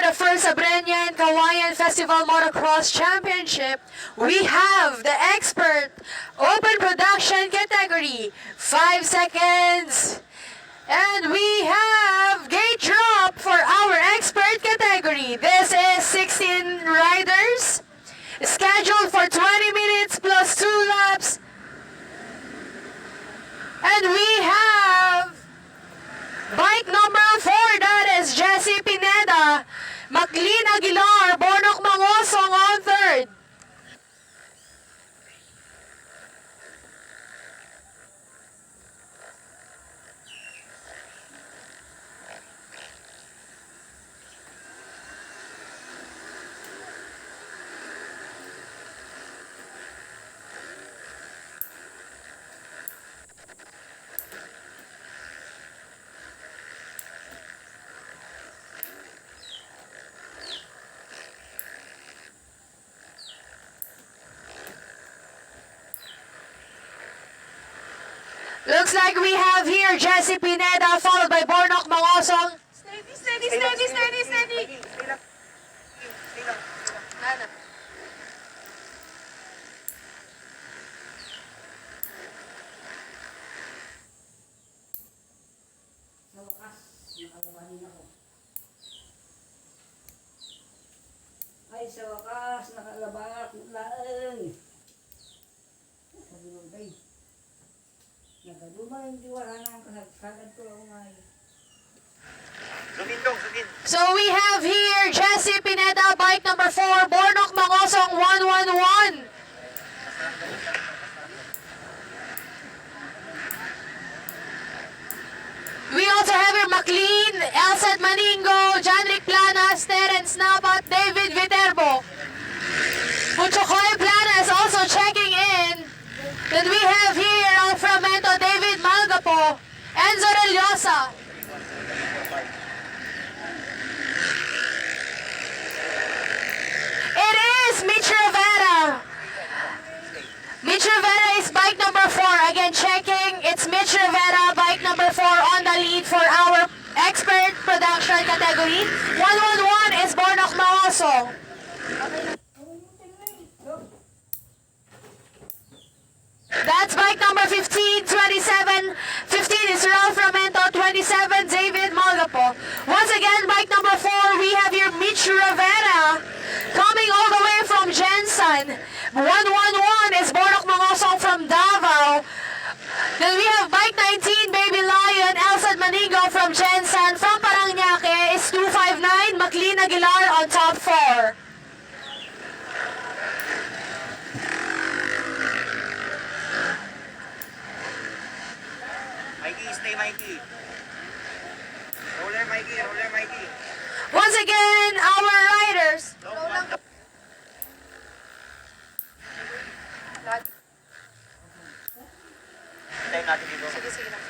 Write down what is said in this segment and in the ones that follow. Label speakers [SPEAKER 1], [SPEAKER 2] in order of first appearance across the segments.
[SPEAKER 1] the first Abrenian Kawayan Festival Motocross Championship, we have the expert open production category, 5 seconds. And we have gate drop for our expert category. This is 16 riders, scheduled for 20 minutes plus 2 laps. And we have bike number 4, that is Jessie Pineda, Maclean Aguilar, Bonok Mangosong on third. Looks like we have here Jessie Pineda followed by Bonok Mangosong. Steady, steady, steady, steady, steady.
[SPEAKER 2] Sa wakas, nakalabanin ako. Ay, sa wakas, nakalabak, laeng. Sabi mo, day. Nagaduma yung diwara ng kasagad ko lang ngayon.
[SPEAKER 1] So we have here Jessie Pineda, bike number 4, Bonok Mangosong 111. We also have here Maclean, Elset Maningo, Janric Planas, Terence Nabat, David Viterbo. Puchokoy Planas also checking in. Then we have here on Framento, David Malgapo, Enzo Reliosa. It is Mitch Rivera. Mitch Rivera is bike number 4. Again, checking. It's Mitch Rivera, bike number 4 on the lead for our expert production category. 111 is Bonok Mangosong. That's bike number 15, 27. 15 is Ralph Ramento, 27, David Malgapo. Once again, bike number 4, we have here Mitch Rivera coming all the way from Jensen. 111 is Bonok Mangosong from Davao. Then we have bike 19, Baby Lion, Elsa Manigo from Jensen. From Paranaque is 259, Maclean Aguilar on top 4.
[SPEAKER 3] Mikey, stay Mikey. Roller Mikey, roller Mikey.
[SPEAKER 1] Once again, our riders.
[SPEAKER 3] Time natin dito.
[SPEAKER 1] Sige, sige lang.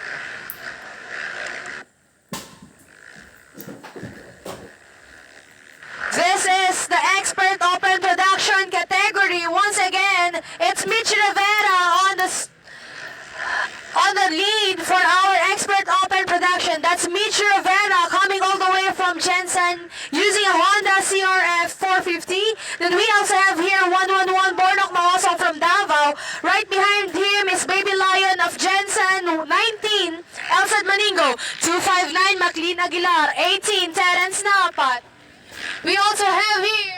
[SPEAKER 1] This is the expert open production category. Once again, it's Mitch Rivera on the lead for our expert open production. That's Mitch Rivera coming all the way from Jensen using a Honda CRF 450. Then we also have here 111 Bonok Mangosong from Davao. Right behind him is Baby Lion of Jensen, 19 Elsa Maningo, 259 Maclean Aguilar, 18 Terence Napat. We also have here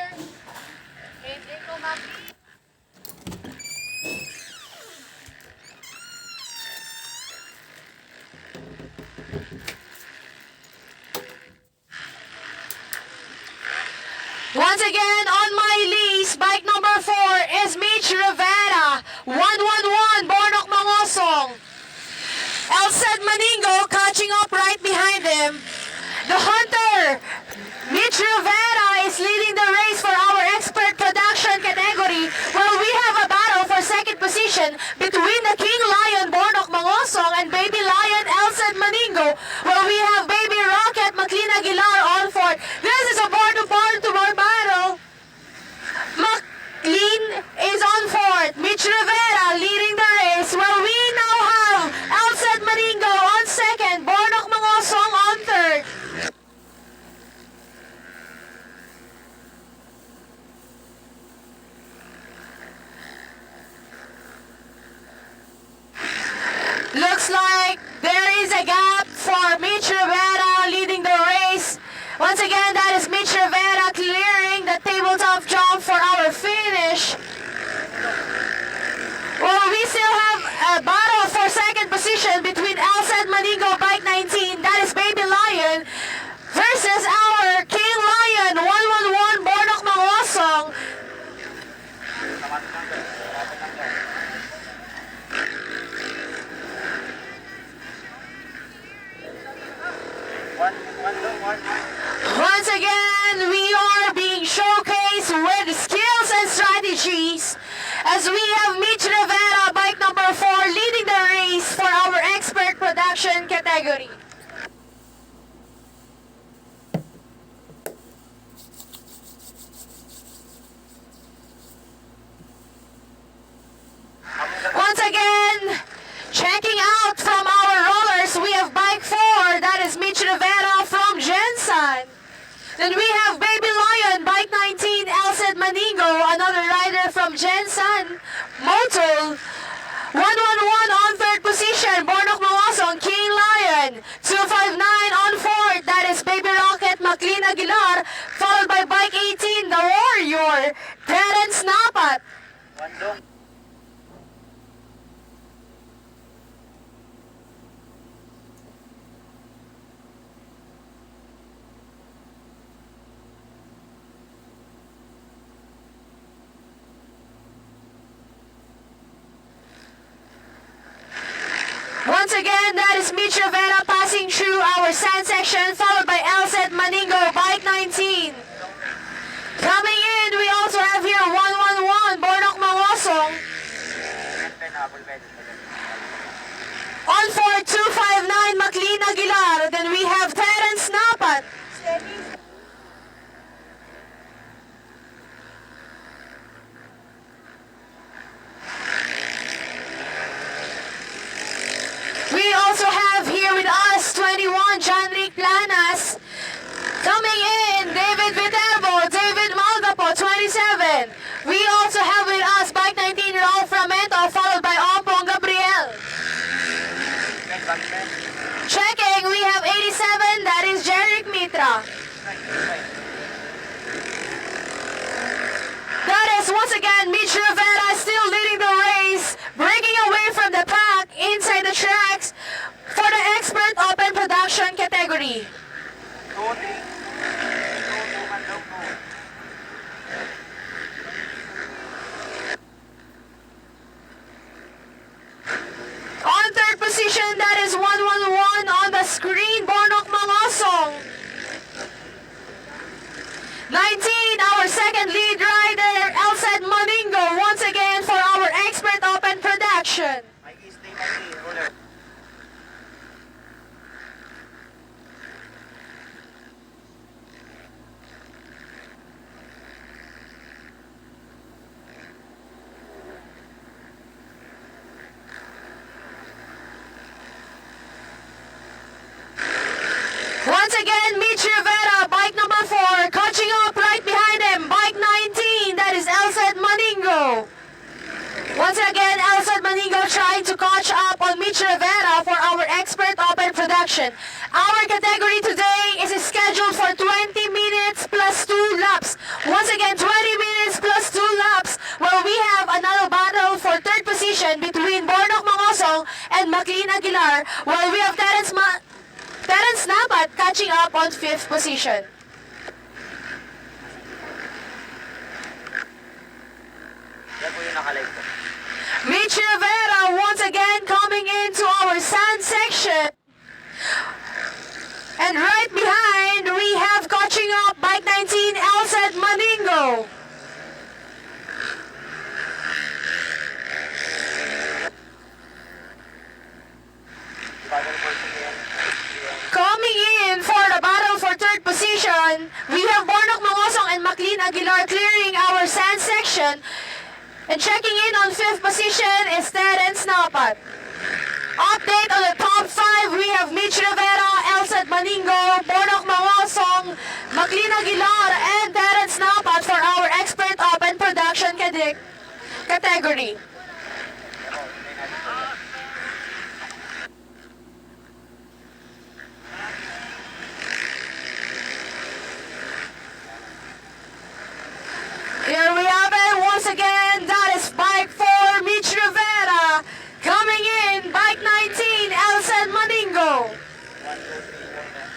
[SPEAKER 1] once again, on my list, bike number 4 is Mitch Rivera, 111 Bonok Mangosong. Elsa Maningo catching up right behind him. The Hunter, Mitch Rivera, is leading the race for our expert production category. Well, we have a battle for second position between the King Lion, Bonok Mangosong, and Baby Lion, Elsa Maningo. Well, we have Baby Rocket, Maclean Aguilar on fourth. This is a bar-to-bar battle. Maclean is on fourth. Mitch Rivera leading the race. Well, we now have Elsa Maningo on second, Bonok Mangosong on third. the gap for Mitch Rivera leading the race. Once again, that is Mitch Rivera clearing the tabletop jump for our finish. Well, we still have a battle for second position between Elsaid Maningo Bike 19, that is Baby Lion, versus our King Lion 111 Bornok Mangosong. Once again, we are being showcased with skills and strategies as we have Mitch Rivera, bike number 4, leading the race for our expert production category. Once again, checking out from our rollers, we have bike 4, that is Mitch Rivera from Jensen. Then we have Baby Lion, bike 19, Elsaid Maningo, another rider from Jensen. Motul, 111 on third position, Bornok Mawasong, King Lion. 259 on fourth, that is Baby Rocket, McLean Aguilar, followed by bike 18, The Warrior, Terence Napat. Once again, that is Mitch Rivera passing through our sand section, followed by Elsaid Maningo, bike 19. Coming in, we also have here 111, Bornok Mawasong. On 4, 259, McLean Aguilar. Then we have Terence Napat. We also have here with us 21, John Rick Planas. Coming in, David Viterbo, David Malgapo, 27. We also have with us bike 19, Raul Framento, followed by Ompong Gabriel. Checking, we have 87, that is Jeric Mitra. That is once again Mitch Rivera still leading the race, breaking away from the pack inside the tracks for the expert open production category. On third position, that is 111 on the screen, Bornok Mangosong. 19, our second lead rider, Elsaid Maningo, once again for our expert open production. Once again, Mitch Rivera, bike number 4, catching up right behind him, bike 19, that is Elsaid Maningo. Once again, Elsaid Maningo trying to catch up on Mitch Rivera for our expert open production. Our category today is scheduled for 20 minutes plus 2 laps. Once again, 20 minutes plus 2 laps, where we have another battle for third position between Bornok Mangosong and McLean Aguilar, while we have Terence Napat catching up on 5th position.
[SPEAKER 3] Yan po yung nakalive ko.
[SPEAKER 1] Mitch Rivera once again coming into our sand section. And right behind, we have catching up bike 19, Elsaid Maningo. Coming in for the battle for third position, we have Bornok Mangosong and McLean Aguilar clearing our sand section. And checking in on 5th position is Terence Napat. Update on the top 5, we have Mitch Rivera, Elsaid Maningo, Bornok Mangosong, McLean Aguilar, and Terence Napat for our expert open production category. Here we have it once again. That is bike 4, Mitch Rivera. Coming in, bike 19, Elsen Maningo.
[SPEAKER 3] 1, 2, 3, 4 na.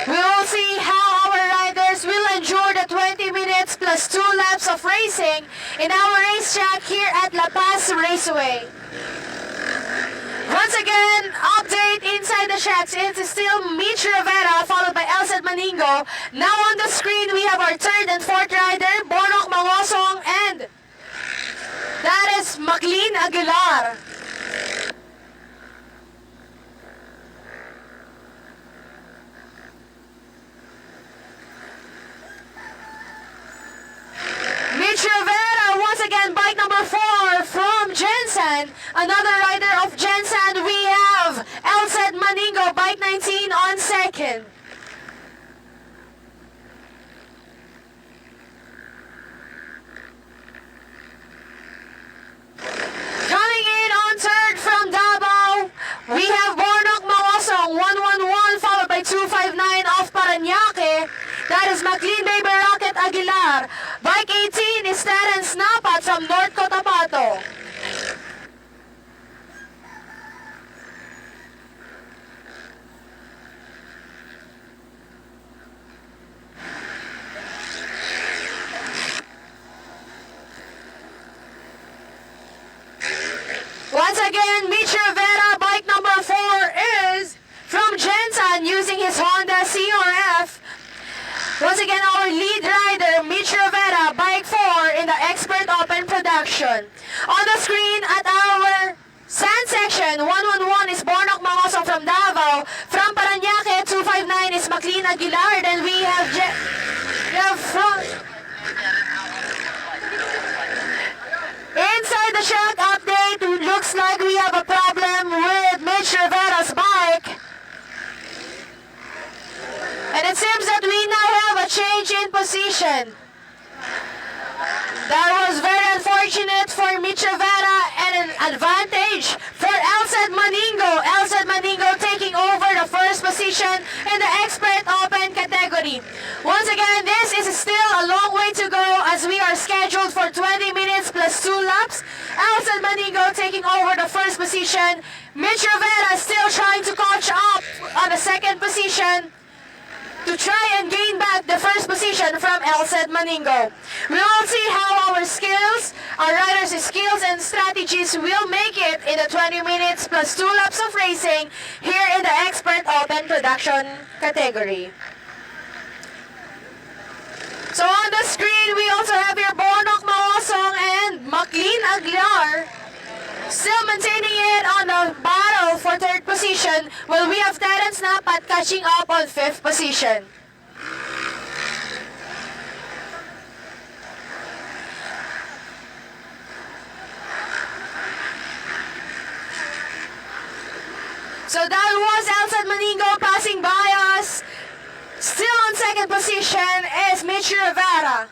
[SPEAKER 1] We will see how our riders will endure the 20 minutes plus 2 laps of racing in our racetrack here at La Paz Raceway. Once again, update inside the tracks. It's still Mitch Rivera followed by Elsen Maningo. Now on the screen, we have our third and fourth rider, Bornok Mangosong, and that is Maclean Aguilar. Mitch Rivera, once again, bike number 4 from Jensen. Another rider of Jensen, we have Elsen Maningo, bike 19 on second. Coming in on third from Davao, we have Bornok Mawasong, 111, followed by 259 of Paranaque. That is McLean Baby Rocket Aguilar. Bike 18 is Terence Napat from North Cotabato. Once again, Mitch Rivera, bike number 4 is from Jensen using his Honda CRF. Once again, our lead rider, Mitch Rivera, bike 4 in the Expert Open production. On the screen at our sand section, 111 is Bornok Mangoso from Davao. From Paranaque, 259 is McLean Aguilar. Then we have from inside the track update, looks like we have a problem with Mitch Rivera's bike. And it seems that we now have a change in position. That was very unfortunate for Mitch Rivera and an advantage for Elsen Maningo. Elsen Maningo taking over the first position in the Expert Open category. Once again, this is still a long way to go as we are scheduled for 20 minutes plus 2 laps. Elsen Maningo taking over the first position. Mitch Rivera still trying to catch up on the second position to try and gain back the first position from Elsen Maningo. We will see how our skills, our riders' skills and strategies will make it in the 20 minutes plus 2 laps of racing here in the Expert Open production category. So on the screen, we also have here Bornok Mawasong and McLean Aguilar. Still maintaining it on the battle for third position, while we have Terence Napat catching up on fifth position. So that was Elsen Maningo passing by us. Still on second position is Mitch Rivera.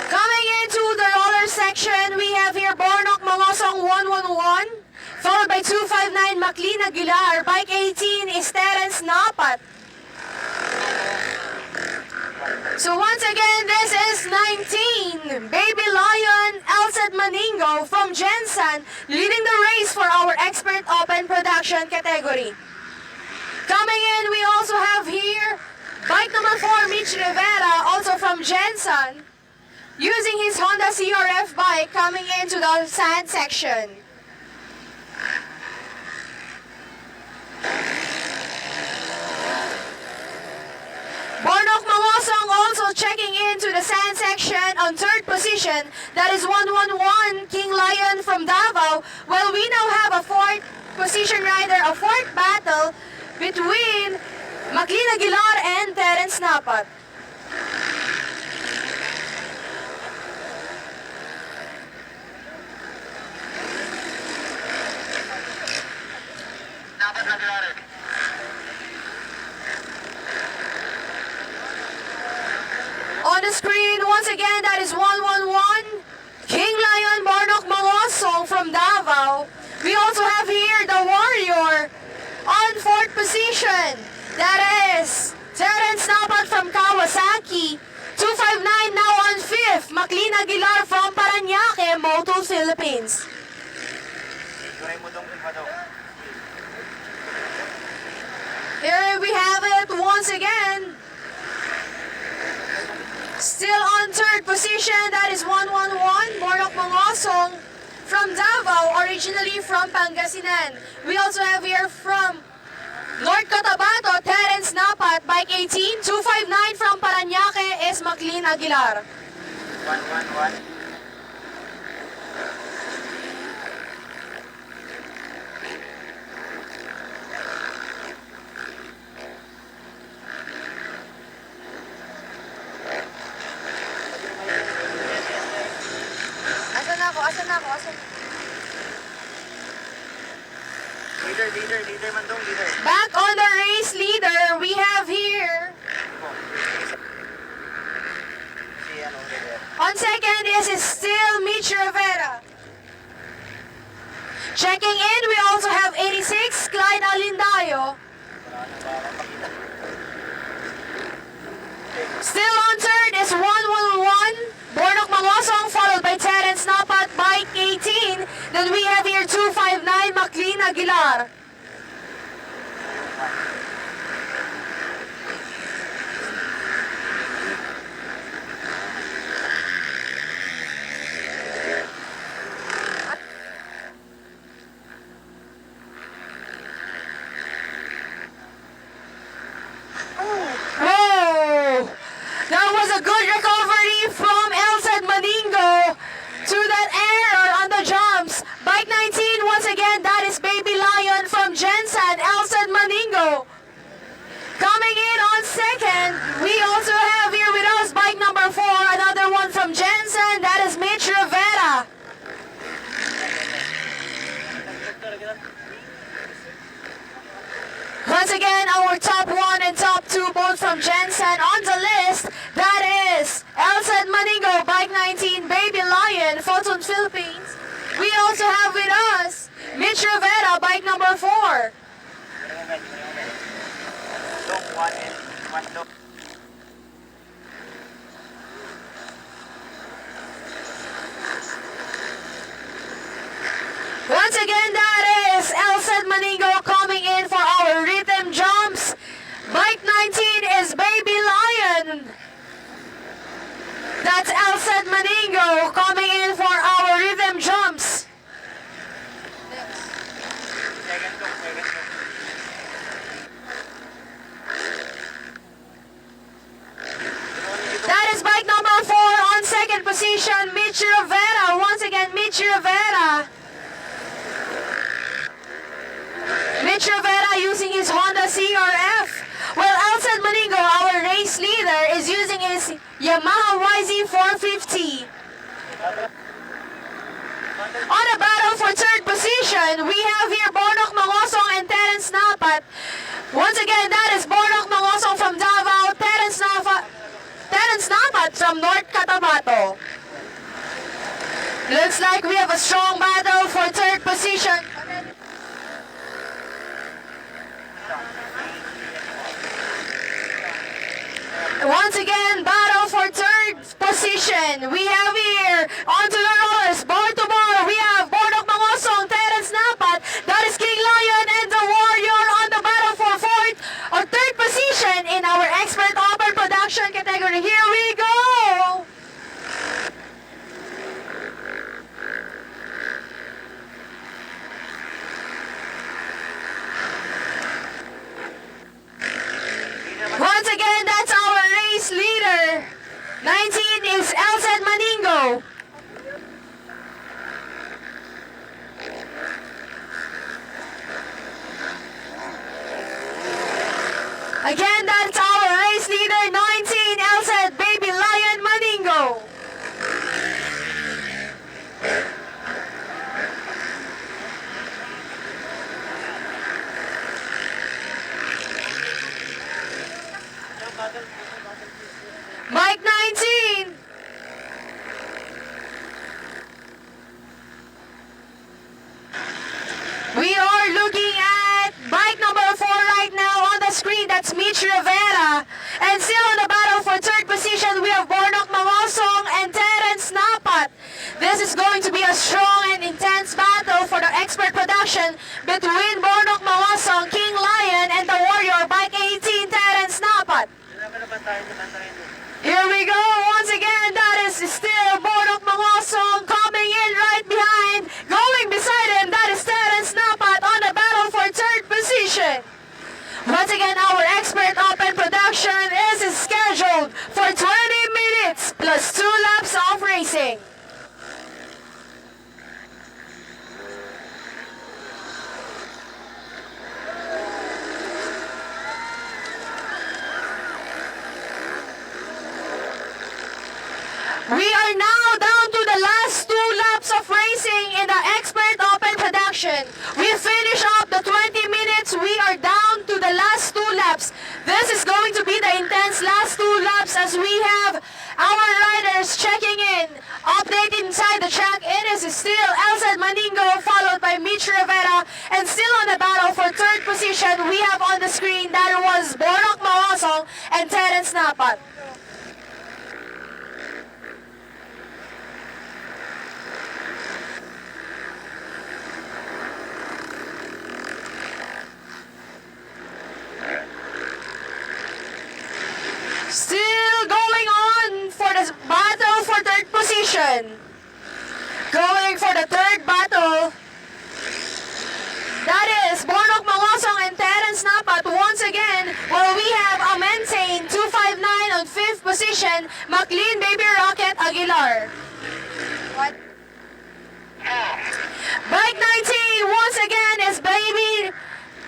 [SPEAKER 1] Coming into the roller section, we have here Bornok Mangosong 111, followed by 259 McLean Aguilar. Bike 18 is Terence Napat. So once again, this is 19, Baby Lion, Elsen Maningo from Jensen, leading the race for our Expert Open production category. Coming in, we also have here bike number 4, Mitch Rivera, also from Jensen, using his Honda CRF bike coming into the sand section. Bornok Mawasong also checking into the sand section on third position. That is 111 King Lion from Davao. Well, we now have a fourth position rider, a fourth battle between McLean Aguilar and Terence Napat. We also have here the Warrior on 4th position. That is Terence Napat from Kawasaki. 259 now on 5th. McLean Aguilar from Paranaque, Moto Philippines.
[SPEAKER 3] Turay mo dong iba daw.
[SPEAKER 1] Here we have it once again. Still on 3rd position, that is 111, Borok Mangosong from Davao, originally from Pangasinan. We also have here from North Cotabato, Terence Napat, bike 18, 259 from Paranaque is McLean Aguilar.
[SPEAKER 3] 111.
[SPEAKER 1] Asan?
[SPEAKER 3] Leader man dong, leader.
[SPEAKER 1] Back on the race leader, we have here.
[SPEAKER 3] Si ano, leader.
[SPEAKER 1] On second is still Mitch Rivera. Checking in, we also have 86, Clyde Alindayo.
[SPEAKER 3] Wala nang baka pakita.
[SPEAKER 1] Still on third is 111, Bornok Mangosong, followed by Terence Napat, bike 18. Then we have here 259, McLean Aguilar. Whoa! That was a good recovery from Elsaid Maningo to that error on the jumps. Bike 19, once again, that is Baby Lion from Jensen, Elsaid Maningo. Coming in on second, we also have here with us bike number 4, another one from Jensen, that is Mitch Rivera. Once again, our top 1 and top 2 both from Jensen on the list. That is Elsaid Maningo, bike 19, Baby Lion, Photon Philippines. We also have with us Mitch Rivera, bike number 4.
[SPEAKER 3] Dong, 1 and 1 dong.
[SPEAKER 1] Once again, that is Elsaid Maningo coming in for our rhythm jumps. Bike 19 is Baby Lion. That's Elsaid Maningo coming in for our rhythm jumps.
[SPEAKER 3] Second dong.
[SPEAKER 1] That is bike number 4 on second position, Mitch Rivera. Once again, Mitch Rivera. Mitch Rivera using his Honda CRF. Well, Elsaid Maningo, our race leader, is using his Yamaha YZ450. On a battle for third position, we have here Bornok Mangosong and Terence Napat. Once again, that is Bornok Mangosong from Davao, Terence Napat from North Cotabato. Looks like we have a strong battle for third position. Once again, battle for third position. We have here, onto the rollers, bar to bar, we have Bornok Mangosong, Terence Napat, that is King Lion and the Warrior on the battle for fourth or third position in our expert open production category. Here we go! Once again, that's our race leader. 19 is Elsaid Maningo. Again, that's our race leader, 19, Elsaid Baby Lion Maningo. Mike 19. That's Mitch Rivera. And still on the battle for third position, we have Bornok Mangosong and Terence Napat. This is going to be a strong and intense battle for the expert production between Bornok Mangosong, King Lion, and the Warrior Bike 18, Terence Napat. Here we go. Once again, that is still Bornok Mangosong coming in right behind. Going beside him, that is Terence Napat on the battle for third position. Once again, our expert open production is scheduled for 20 minutes plus 2 laps of racing. We are now down to the last 2 laps of racing in the expert open production. We finish up the 20 minutes. We are down to the last 2 laps. This is going to be the intense last 2 laps as we have our riders checking in. Update inside the track. It is still Elsa Maningo followed by Mitch Rivera. And still on the battle for third position, we have on the screen that was Bornok Mangosong and Terence Napat. Still going on for the battle for third position. Going for the third battle. That is Bornok Mangosong and Terence Napat once again. While we have a maintain 259 on 5th position, McLean Baby Rocket Aguilar. Bike 19 once again is Baby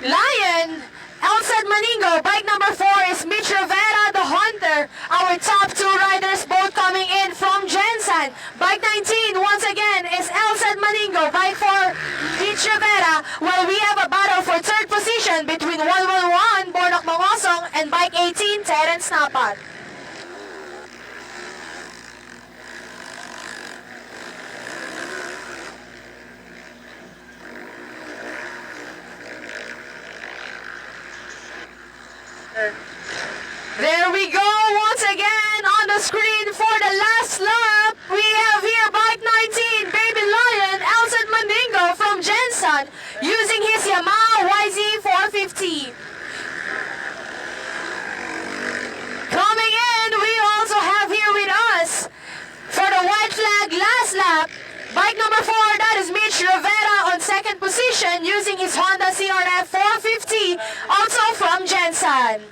[SPEAKER 1] Lion. Outside Maningo, bike number 4 is Mitch Rivera, the Hunter. Our top 2 riders both coming in from Jensen. Bike 19 once again is Outside Maningo, bike 4 Mitch Rivera. While we have a battle for third position between 111 Bornok Mangosong and bike 18 Terence Napat. There we go once again on the screen for the last lap. We have here bike 19, Baby Lion, Elson Mandingo from Jensen, using his Yamaha YZ450. Coming in, we also have here with us for the white flag last lap, bike number 4, that is Mitch Rivera on second position, using his Honda CRF 450, also from Jensen.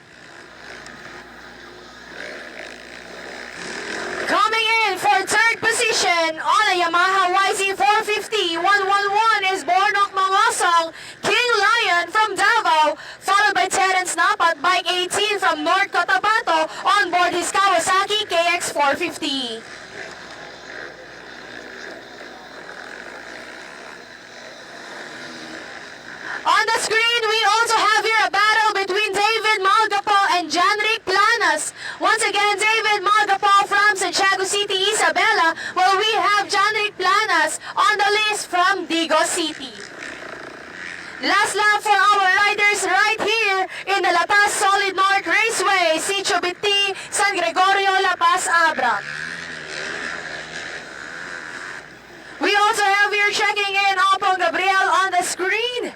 [SPEAKER 1] Coming in for third position on a Yamaha YZ450 111 is Bornok Mangosong, King Lion from Davao, followed by Terence Napat, bike 18 from North Cotabato, on board his Kawasaki KX450. On the screen, we also have here a battle between David Malgapo and Janric Planas. Once again, David Malgapo from Santiago City, Isabela, while we have Janric Planas on the list from Digo City. Last lap for our riders right here in the La Paz Solid North Raceway, Sitio Biti, San Gregorio, La Paz, Abra. We also have here checking in Opong Gabriel on the screen.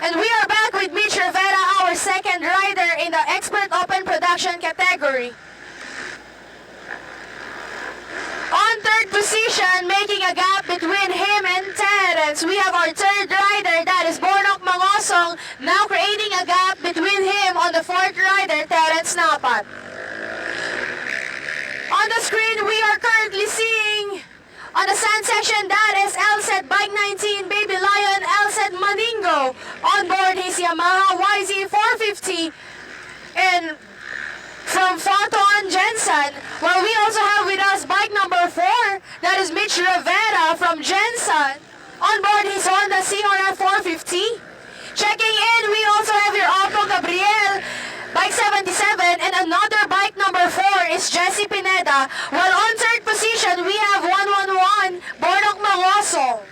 [SPEAKER 1] And we are back with Mitch Rivera, our second rider in the Expert Open Production category. On third position, making a gap between him and Terence, we have our third rider, that is Bornok Mangosong, now creating a gap between him on the fourth rider, Terence Napat. On the screen, we are currently seeing on the sand section, that is LSET Bike 19, Baby Lion, LSET Maningo, on board his Yamaha YZ450, and from Photon Jensen. While we also have with us bike number 4, that is Mitch Rivera from Jensen, on board his Honda CRF 450. Checking in, we also have your Oppo Gabriel, bike 77, and another bike number 4 is Jessie Pineda. While on third position, we have 111 Bornok Mangosong.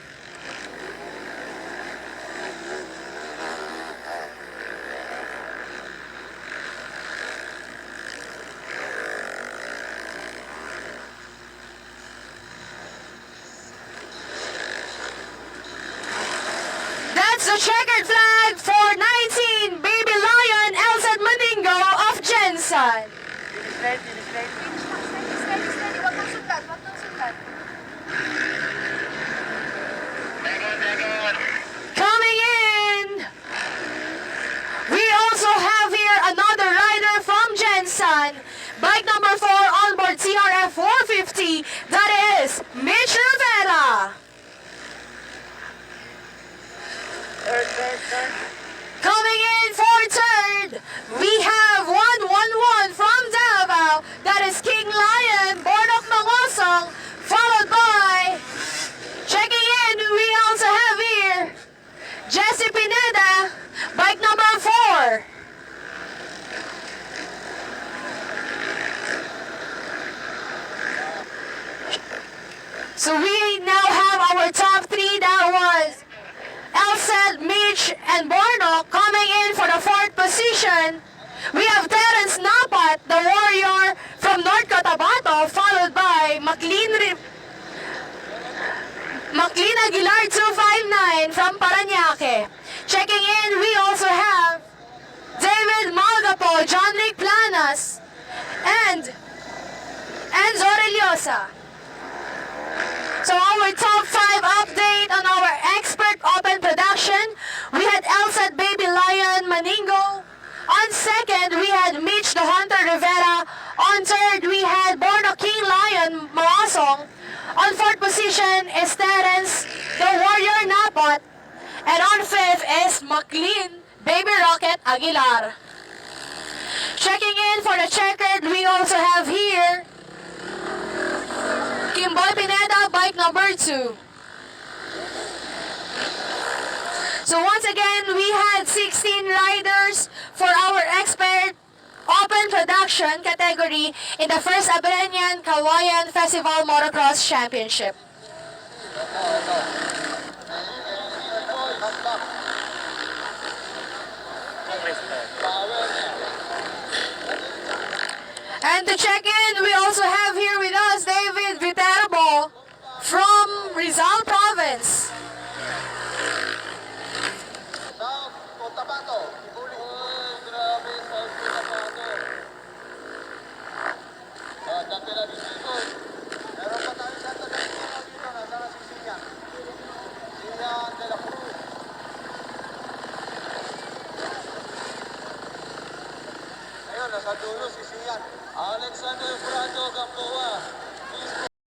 [SPEAKER 1] gets the checkered flag for 19, Baby Lion, Elsa Maningo of Jensen.
[SPEAKER 3] Finish line.
[SPEAKER 4] Steady. Wag kang sundan.
[SPEAKER 1] Coming in, we also have here another rider from Jensen. Bike number 4 on board CRF 450. That is Mitch Rivera.
[SPEAKER 3] Third.
[SPEAKER 1] Coming in for third, we have 111 from Davao. That is King Lion, Bornok Mangosong, followed by, checking in, we also have here, Jesse Pineda, bike number 4. So we now have our top 3. That was Elsed, Mitch, and Bornok coming in for the 4th position. We have Terence Napat, the warrior from North Cotabato, followed by McLean Aguilar 259 from Parañaque. Checking in, we also have David Malgapo, John Rick Planas, and Enzo Reliosa. So our top 5 update on our expert open production, we had Elsed Baby Lion Maningo. On second, we had Mitch the Hunter Rivera. On third, we had Borno King Lion Maasong. On fourth position is Terence the Warrior Napot. And on fifth is McLean Baby Rocket Aguilar. Checking in for the checkered, we also have here Kimboy Pineda, bike number 2. So once again, we had 16 riders for our expert open production category in the first Abrenian Kawayan Festival Motocross Championship. And to check in, we also have here with us David Viterbo from Rizal Province.
[SPEAKER 5] Nasa dulo si Sian. Alexander Prado Gamboa.